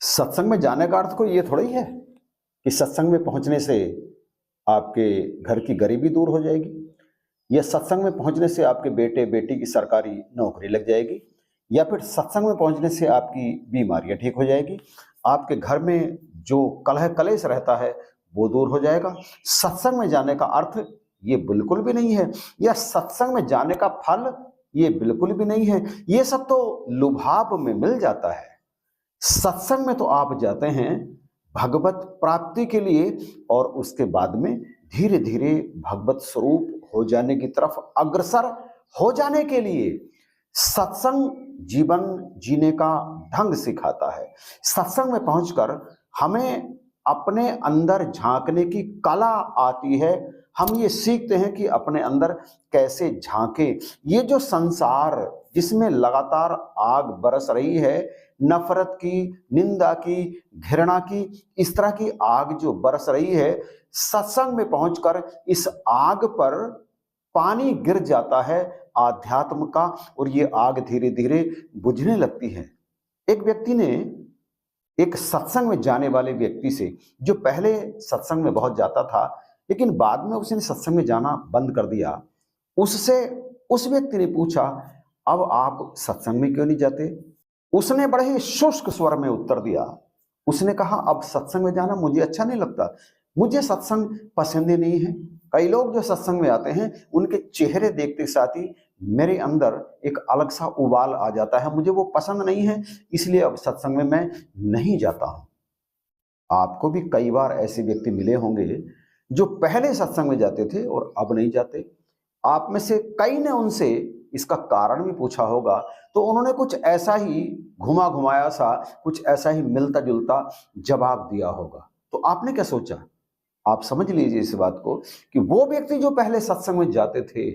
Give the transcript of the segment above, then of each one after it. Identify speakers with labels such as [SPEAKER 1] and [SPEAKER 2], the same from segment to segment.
[SPEAKER 1] सत्संग में जाने का अर्थ कोई ये थोड़ा ही है कि सत्संग में पहुंचने से आपके घर की गरीबी दूर हो जाएगी, या सत्संग में पहुंचने से आपके बेटे बेटी की सरकारी नौकरी लग जाएगी, या फिर सत्संग में पहुंचने से आपकी बीमारियां ठीक हो जाएगी, आपके घर में जो कलह कलेश रहता है वो दूर हो जाएगा। सत्संग में जाने का अर्थ ये बिल्कुल भी नहीं है, या सत्संग में जाने का फल ये बिल्कुल भी नहीं है। ये सब तो लुभाव में मिल जाता है। सत्संग में तो आप जाते हैं भगवत प्राप्ति के लिए, और उसके बाद में धीरे धीरे भगवत स्वरूप हो जाने की तरफ अग्रसर हो जाने के लिए। सत्संग जीवन जीने का ढंग सिखाता है। सत्संग में पहुंचकर हमें अपने अंदर झांकने की कला आती है। हम ये सीखते हैं कि अपने अंदर कैसे झांके। ये जो संसार जिसमें लगातार आग बरस रही है, नफरत की, निंदा की, घृणा की, इस तरह की आग जो बरस रही है, सत्संग में पहुंचकर इस आग पर पानी गिर जाता है आध्यात्म का, और ये आग धीरे धीरे बुझने लगती है। एक व्यक्ति ने एक सत्संग में जाने वाले व्यक्ति से, जो पहले सत्संग में बहुत जाता था लेकिन बाद में उसने सत्संग में जाना बंद कर दिया, उससे उस व्यक्ति ने पूछा, अब आप सत्संग में क्यों नहीं जाते? उसने बड़े ही शुष्क स्वर में उत्तर दिया। उसने कहा, अब सत्संग में जाना मुझे अच्छा नहीं लगता, मुझे सत्संग पसंद ही नहीं है। कई लोग जो सत्संग में आते हैं उनके चेहरे देखते साथ ही मेरे अंदर एक अलग सा उबाल आ जाता है, मुझे वो पसंद नहीं है, इसलिए अब सत्संग में मैं नहीं जाता हूं। आपको भी कई बार ऐसे व्यक्ति मिले होंगे जो पहले सत्संग में जाते थे और अब नहीं जाते। आप में से कई ने उनसे इसका कारण भी पूछा होगा, तो उन्होंने कुछ ऐसा ही घुमा घुमाया सा, कुछ ऐसा ही मिलता जुलता जवाब दिया होगा। तो आपने क्या सोचा? आप समझ लीजिए इस बात को कि वो व्यक्ति जो पहले सत्संग में जाते थे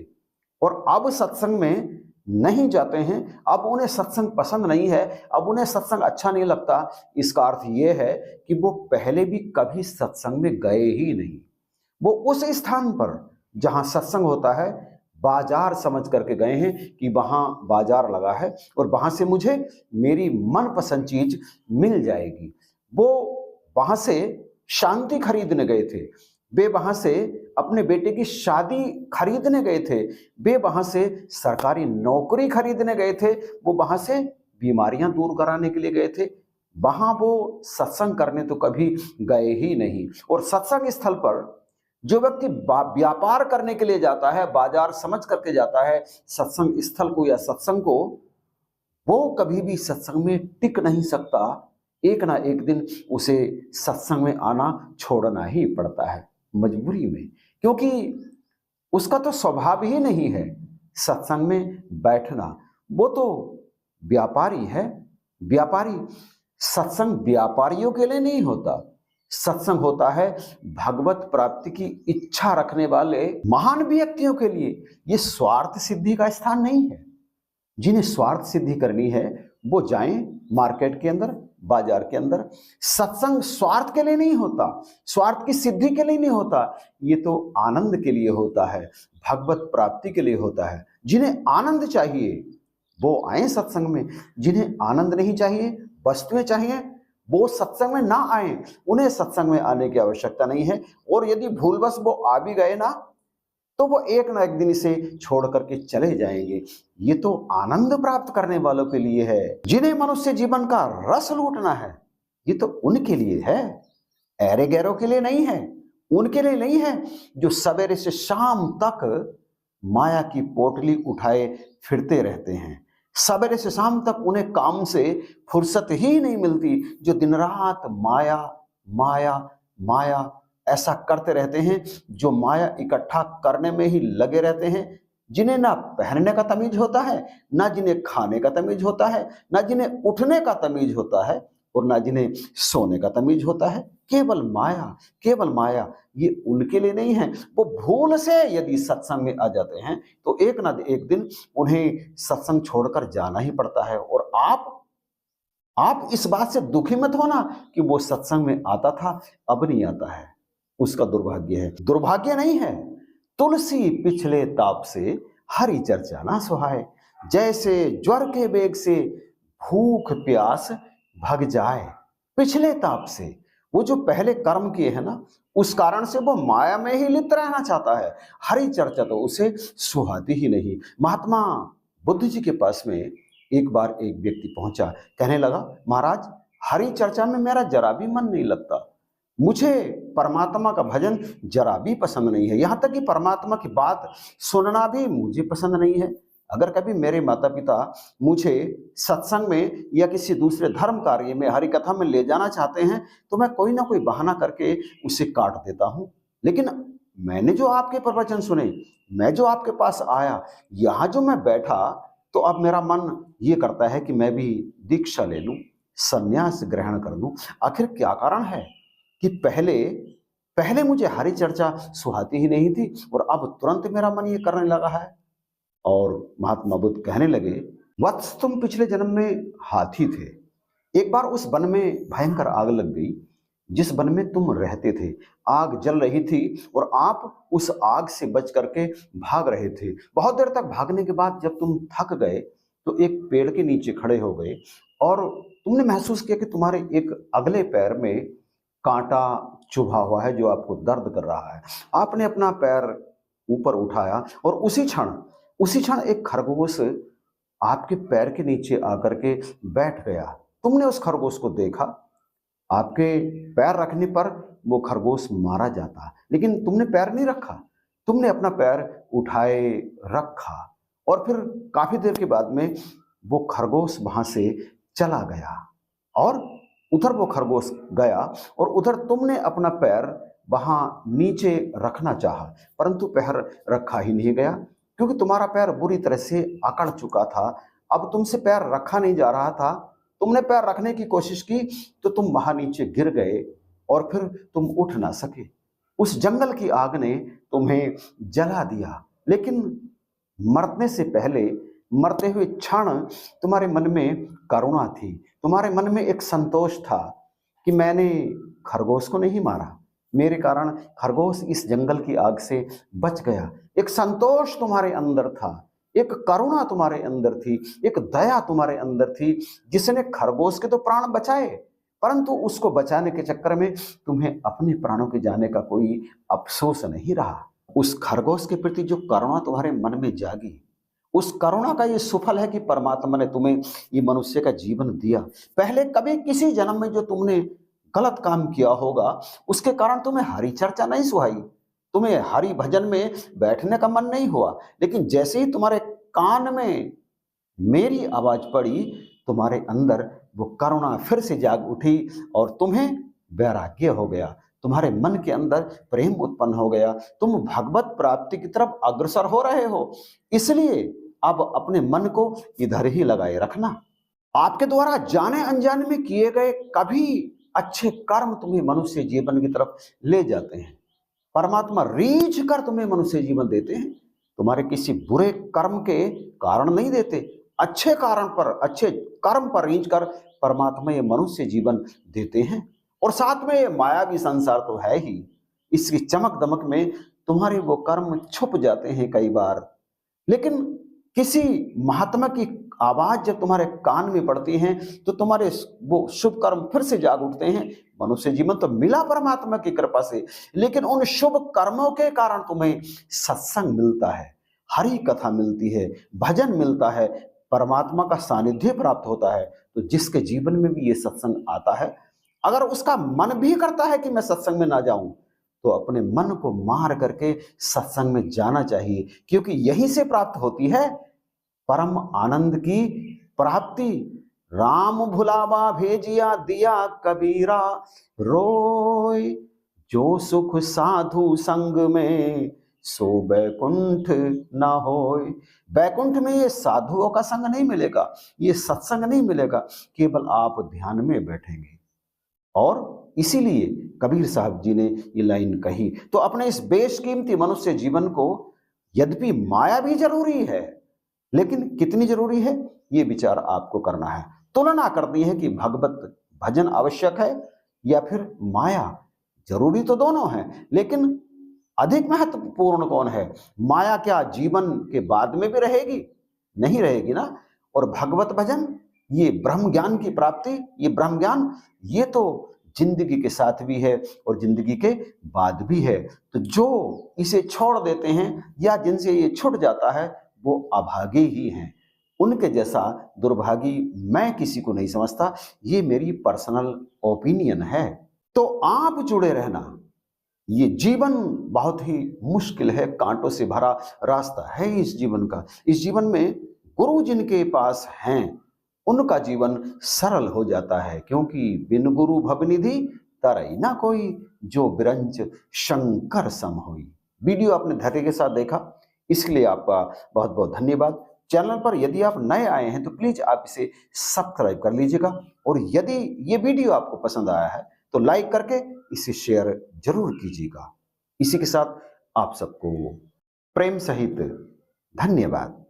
[SPEAKER 1] और अब सत्संग में नहीं जाते हैं, अब उन्हें सत्संग पसंद नहीं है, अब उन्हें सत्संग अच्छा नहीं लगता, इसका अर्थ यह है कि वो पहले भी कभी सत्संग में गए ही नहीं। वो उस स्थान पर जहां सत्संग होता है बाजार समझ करके गए हैं कि वहां बाजार लगा है और वहां से मुझे मेरी मनपसंद चीज मिल जाएगी। वो वहां से शांति खरीदने गए थे, वे वहां से अपने बेटे की शादी खरीदने गए थे, वे वहां से सरकारी नौकरी खरीदने गए थे, वो वहां से बीमारियां दूर कराने के लिए गए थे। वहां वो सत्संग करने तो कभी गए ही नहीं। और सत्संग स्थल पर जो व्यक्ति व्यापार करने के लिए जाता है, बाजार समझ करके जाता है सत्संग स्थल को या सत्संग को, वो कभी भी सत्संग में टिक नहीं सकता। एक ना एक दिन उसे सत्संग में आना छोड़ना ही पड़ता है मजबूरी में, क्योंकि उसका तो स्वभाव ही नहीं है सत्संग में बैठना। वो तो व्यापारी है। व्यापारी सत्संग व्यापारियों के लिए नहीं होता, सत्संग होता है भगवत प्राप्ति की इच्छा रखने वाले महान व्यक्तियों के लिए। ये स्वार्थ सिद्धि का स्थान नहीं है। जिन्हें स्वार्थ सिद्धि करनी है वो जाएं मार्केट के अंदर, बाजार के अंदर। सत्संग स्वार्थ के लिए नहीं होता, स्वार्थ की सिद्धि के लिए नहीं होता, ये तो आनंद के लिए होता है, भगवत प्राप्ति के लिए होता है। जिन्हें आनंद चाहिए वो आए सत्संग में, जिन्हें आनंद नहीं चाहिए, वस्तुएं चाहिए, वो सत्संग में ना आए। उन्हें सत्संग में आने की आवश्यकता नहीं है। और यदि भूलवश वो आ भी गए ना, तो वो एक ना एक दिन इसे छोड़ करके चले जाएंगे। ये तो आनंद प्राप्त करने वालों के लिए है, जिन्हें मनुष्य जीवन का रस लूटना है, ये तो उनके लिए है, ऐरे गैरों के लिए नहीं है। उनके लिए नहीं है जो सवेरे से शाम तक माया की पोटली उठाए फिरते रहते हैं। सवेरे से शाम तक उन्हें काम से फुर्सत ही नहीं मिलती, जो दिन रात माया माया माया ऐसा करते रहते हैं, जो माया इकट्ठा करने में ही लगे रहते हैं, जिन्हें ना पहनने का तमीज होता है, ना जिन्हें खाने का तमीज होता है, ना जिन्हें उठने का तमीज होता है, और ना जिन्हें सोने का तमीज होता है। केवल माया, केवल माया, ये उनके लिए नहीं है। वो भूल से यदि सत्संग में आ जाते हैं तो एक ना एक दिन उन्हें सत्संग छोड़कर जाना ही पड़ता है। और आप इस बात से दुखी मत होना कि वो सत्संग में आता था अब नहीं आता है, उसका दुर्भाग्य है। दुर्भाग्य नहीं है। तुलसी पिछले ताप से हरि चर्चा ना सुहाए, जैसे ज्वर के वेग से भूख प्यास भग जाए। पिछले ताप से, वो जो पहले कर्म किए हैं ना, उस कारण से वो माया में ही लिप्त रहना चाहता है। हरि चर्चा तो उसे सुहाती ही नहीं। महात्मा बुद्ध जी के पास में एक बार एक व्यक्ति पहुंचा, कहने लगा, महाराज, हरि चर्चा में मेरा जरा भी मन नहीं लगता, मुझे परमात्मा का भजन जरा भी पसंद नहीं है, यहां तक कि परमात्मा की बात सुनना भी मुझे पसंद नहीं है। अगर कभी मेरे माता पिता मुझे सत्संग में या किसी दूसरे धर्म कार्य में, हरि कथा में ले जाना चाहते हैं, तो मैं कोई ना कोई बहाना करके उसे काट देता हूं। लेकिन मैंने जो आपके प्रवचन सुने, मैं जो आपके पास आया, यहां जो मैं बैठा, तो अब मेरा मन ये करता है कि मैं भी दीक्षा ले लूं, संन्यास ग्रहण कर लूं। आखिर क्या कारण है कि पहले पहले मुझे हरि चर्चा सुहाती ही नहीं थी और अब तुरंत मेरा मन ये करने लगा है। और महात्मा बुद्ध कहने लगे, वत्स, तुम पिछले जन्म में हाथी थे। एक बार उस वन में भयंकर आग लग गई, जिस वन में तुम रहते थे। आग जल रही थी और आप उस आग से बच करके भाग रहे थे। बहुत देर तक भागने के बाद जब तुम थक गए तो एक पेड़ के नीचे खड़े हो गए और तुमने महसूस किया कि तुम्हारे एक अगले पैर में कांटा चुभा हुआ है जो आपको दर्द कर रहा है। आपने अपना पैर ऊपर उठाया और उसी क्षण एक खरगोश आपके पैर के नीचे आकर के बैठ गया। तुमने उस खरगोश को देखा, आपके पैर रखने पर वो खरगोश मारा जाता, लेकिन तुमने पैर नहीं रखा, तुमने अपना पैर उठाए रखा और फिर काफी देर के बाद में वो खरगोश वहां से चला गया और उधर वो खरगोश गया और उधर तुमने अपना पैर वहां नीचे रखना चाहा, परंतु पैर रखा ही नहीं गया, क्योंकि तुम्हारा पैर बुरी तरह से अकड़ चुका था। अब तुमसे पैर रखा नहीं जा रहा था। तुमने पैर रखने की कोशिश की तो तुम वहां नीचे गिर गए और फिर तुम उठ ना सके। उस जंगल की आग ने तुम्हें जला दिया, लेकिन मरने से पहले, मरते हुए क्षण तुम्हारे मन में करुणा थी, तुम्हारे मन में एक संतोष था कि मैंने खरगोश को नहीं मारा, मेरे कारण खरगोश इस जंगल की आग से बच गया। एक संतोष तुम्हारे अंदर था, एक करुणा तुम्हारे अंदर थी, एक दया तुम्हारे अंदर थी, जिसने खरगोश के तो प्राण बचाए, परंतु उसको बचाने के चक्कर में तुम्हें अपने प्राणों के जाने का कोई अफसोस नहीं रहा। उस खरगोश के प्रति जो करुणा तुम्हारे मन में जागी, उस करुणा का ये सुफल है कि परमात्मा ने तुम्हें ये मनुष्य का जीवन दिया। पहले कभी किसी जन्म में जो तुमने गलत काम किया होगा, उसके कारण तुम्हें हरि चर्चा नहीं सुहाई, तुम्हें हरि भजन में बैठने का मन नहीं हुआ, लेकिन जैसे ही तुम्हारे कान में मेरी आवाज पड़ी, तुम्हारे अंदर वो करुणा फिर से जाग उठी और तुम्हें वैराग्य हो गया, तुम्हारे मन के अंदर प्रेम उत्पन्न हो गया, तुम भगवत प्राप्ति की तरफ अग्रसर हो रहे हो। इसलिए अब अपने मन को इधर ही लगाए रखना। आपके द्वारा जाने अनजाने में किए गए कभी अच्छे कर्म तुम्हें मनुष्य जीवन की तरफ ले जाते हैं। परमात्मा रीझ कर तुम्हें मनुष्य जीवन देते हैं, तुम्हारे किसी बुरे कर्म के कारण नहीं देते, अच्छे कारण पर, अच्छे कर्म पर रीझ कर परमात्मा ये मनुष्य जीवन देते हैं। और साथ में ये मायावी संसार तो है ही, इसकी चमक दमक में तुम्हारे वो कर्म छुप जाते हैं कई बार, लेकिन किसी महात्मा की आवाज जब तुम्हारे कान में पड़ती है तो तुम्हारे वो शुभ कर्म फिर से जाग उठते हैं। मनुष्य जीवन तो मिला परमात्मा की कृपा से, लेकिन उन शुभ कर्मों के कारण तुम्हें सत्संग मिलता है, हरि कथा मिलती है, भजन मिलता है, परमात्मा का सानिध्य प्राप्त होता है। तो जिसके जीवन में भी ये सत्संग आता है, अगर उसका मन भी करता है कि मैं सत्संग में ना जाऊं, तो अपने मन को मार करके सत्संग में जाना चाहिए, क्योंकि यहीं से प्राप्त होती है परम आनंद की प्राप्ति। राम भुलावा भेजिया दिया कबीरा, रोय जो सुख साधु संग में, सो बैकुंठ ना होय। बैकुंठ में ये साधुओं का संग नहीं मिलेगा, ये सत्संग नहीं मिलेगा, केवल आप ध्यान में बैठेंगे। और इसीलिए कबीर साहब जी ने ये लाइन कही। तो अपने इस बेशकीमती मनुष्य जीवन को, यद्यपि माया भी जरूरी है, लेकिन कितनी जरूरी है ये विचार आपको करना है। तुलना करनी है कि भगवत भजन आवश्यक है या फिर माया। जरूरी तो दोनों है, लेकिन अधिक महत्वपूर्ण कौन है? माया क्या जीवन के बाद में भी रहेगी? नहीं रहेगी ना। और भगवत भजन ये ब्रह्म ज्ञान की प्राप्ति, ये ब्रह्म ज्ञान, ये तो जिंदगी के साथ भी है और जिंदगी के बाद भी है। तो जो इसे छोड़ देते हैं या जिनसे ये छूट जाता है वो अभागे ही हैं। उनके जैसा दुर्भागी मैं किसी को नहीं समझता। ये मेरी पर्सनल ओपिनियन है। तो आप जुड़े रहना। ये जीवन बहुत ही मुश्किल है, कांटों से भरा रास्ता है इस जीवन का। इस जीवन में गुरु जिनके पास हैं उनका जीवन सरल हो जाता है, क्योंकि बिन गुरु भवनिधि तरई ना कोई, जो बिरंच शंकर सम होई। वीडियो आपने धैर्य के साथ देखा, इसके लिए आपका बहुत बहुत धन्यवाद। चैनल पर यदि आप नए आए हैं तो प्लीज आप इसे सब्सक्राइब कर लीजिएगा, और यदि ये वीडियो आपको पसंद आया है तो लाइक करके इसे शेयर जरूर कीजिएगा। इसी के साथ आप सबको प्रेम सहित धन्यवाद।